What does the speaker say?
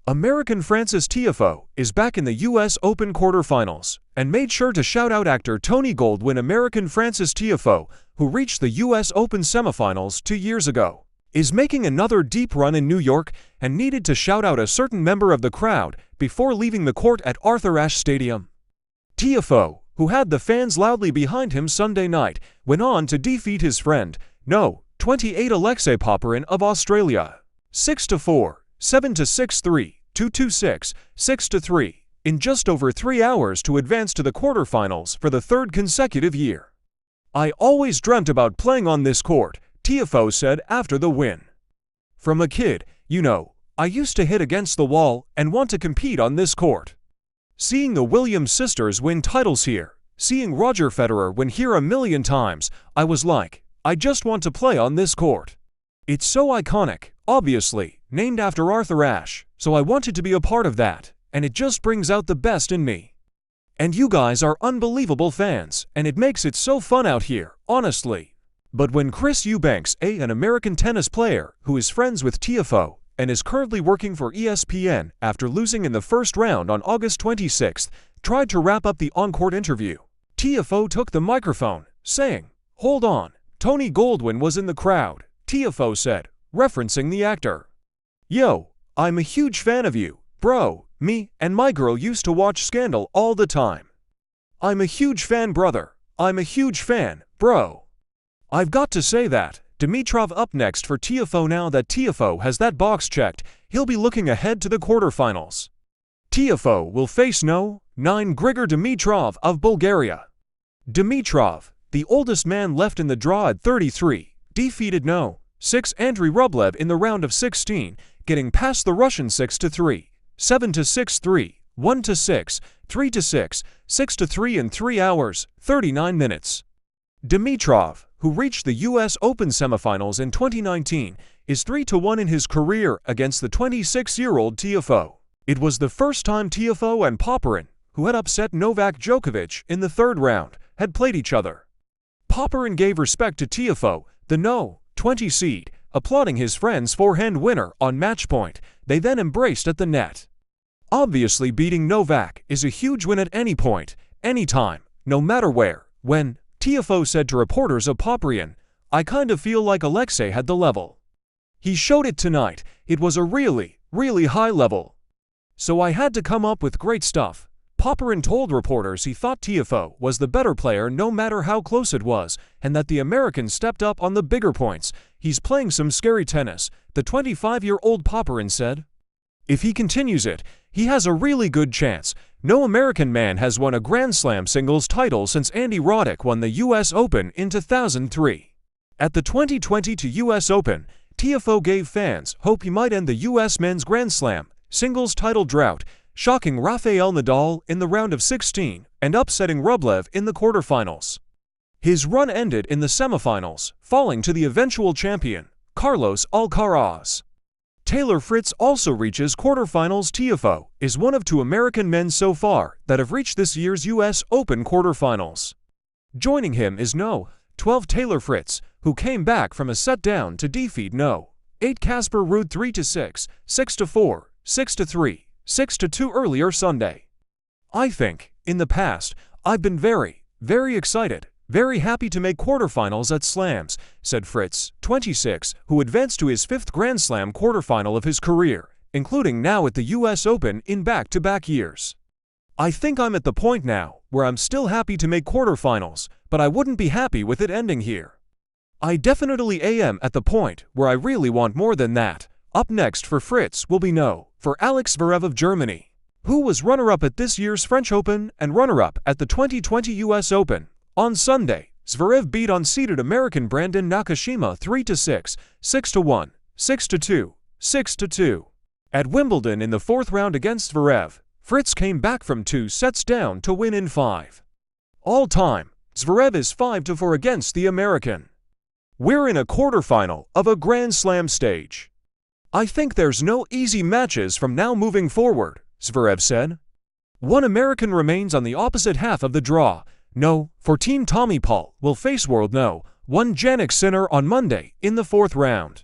American Frances Tiafoe is back in the U.S. Open quarterfinals and made sure to shout out actor Tony Goldwyn. American Frances Tiafoe, who reached the U.S. Open semifinals 2 years ago, is making another deep run in New York and needed to shout out a certain member of the crowd before leaving the court at Arthur Ashe Stadium. Tiafoe, who had the fans loudly behind him Sunday night, went on to defeat his friend, No. 28 Alexei Popyrin of Australia, 6-4, 7-6-3, 2-6, 6-3, in just over 3 hours to advance to the quarterfinals for the third consecutive year. "I always dreamt about playing on this court," Tiafoe said after the win. "From a kid, I used to hit against the wall and want to compete on this court. Seeing the Williams sisters win titles here, seeing Roger Federer win here a million times, I was like, I just want to play on this court. It's so iconic, obviously, named after Arthur Ashe, so I wanted to be a part of that, and it just brings out the best in me. And you guys are unbelievable fans, and it makes it so fun out here, honestly." But when Chris Eubanks, an American tennis player who is friends with Tiafoe and is currently working for ESPN after losing in the first round on August 26, tried to wrap up the on-court interview, Tiafoe took the microphone, saying, "Hold on, Tony Goldwyn was in the crowd," Tiafoe said, referencing the actor. "Yo, I'm a huge fan of you, bro. Me and my girl used to watch Scandal all the time. I'm a huge fan, brother. I'm a huge fan, bro." I've got to say that. Dimitrov up next for Tiafoe. Now that Tiafoe has that box checked, he'll be looking ahead to the quarterfinals. Tiafoe will face No. 9 Grigor Dimitrov of Bulgaria. Dimitrov, the oldest man left in the draw at 33, defeated No. 6 Andrei Rublev in the round of 16, getting past the Russian 6-3, 7-6-3, 1-6, 3-6, 6-3 in 3 hours, 39 minutes. Dimitrov, who reached the U.S. Open semifinals in 2019, is 3-1 in his career against the 26-year-old Tiafoe. It was the first time Tiafoe and Popyrin, who had upset Novak Djokovic in the third round, had played each other. Popyrin gave respect to Tiafoe, the No. 20 seed, applauding his friend's forehand winner on match point. They then embraced at the net. Obviously, beating Novak is a huge win at any point, anytime, no matter where. When Tiafoe said to reporters of Popyrin, "I kind of feel like Alexei had the level. He showed it tonight. It was a really, really high level. So I had to come up with great stuff." Popyrin told reporters he thought Tiafoe was the better player no matter how close it was, and that the American stepped up on the bigger points. "He's playing some scary tennis," the 25-year-old Popyrin said. "If he continues it, he has a really good chance. No American man has won a Grand Slam singles title since Andy Roddick won the U.S. Open in 2003. At the 2022 U.S. Open, Tiafoe gave fans hope he might end the U.S. men's Grand Slam singles title drought, shocking Rafael Nadal in the round of 16 and upsetting Rublev in the quarterfinals. His run ended in the semifinals, falling to the eventual champion, Carlos Alcaraz. Taylor Fritz also reaches quarterfinals. Tiafoe is one of 2 American men so far that have reached this year's U.S. Open quarterfinals. Joining him is No. 12 Taylor Fritz, who came back from a set down to defeat No. 8 Casper Ruud 3-6, 6-4, 6-3, 6-2 earlier Sunday. "I think, in the past, I've been very, very excited, very happy to make quarterfinals at slams," said Fritz, 26, who advanced to his 5th Grand Slam quarterfinal of his career, including now at the U.S. Open in back-to-back years. "I think I'm at the point now where I'm still happy to make quarterfinals, but I wouldn't be happy with it ending here. I definitely am at the point where I really want more than that." Up next for Fritz will be No. for Alex Zverev of Germany, who was runner-up at this year's French Open and runner-up at the 2020 U.S. Open. On Sunday, Zverev beat unseeded American Brandon Nakashima 3-6, 6-1, 6-2, 6-2. At Wimbledon in the 4th round against Zverev, Fritz came back from 2 sets down to win in 5. All-time, Zverev is 5-4 against the American. "We're in a quarterfinal of a Grand Slam stage. I think there's no easy matches from now moving forward," Zverev said. "One American remains on the opposite half of the draw. No. 14 Tommy Paul will face world No. 1 Jannik Sinner on Monday in the 4th round.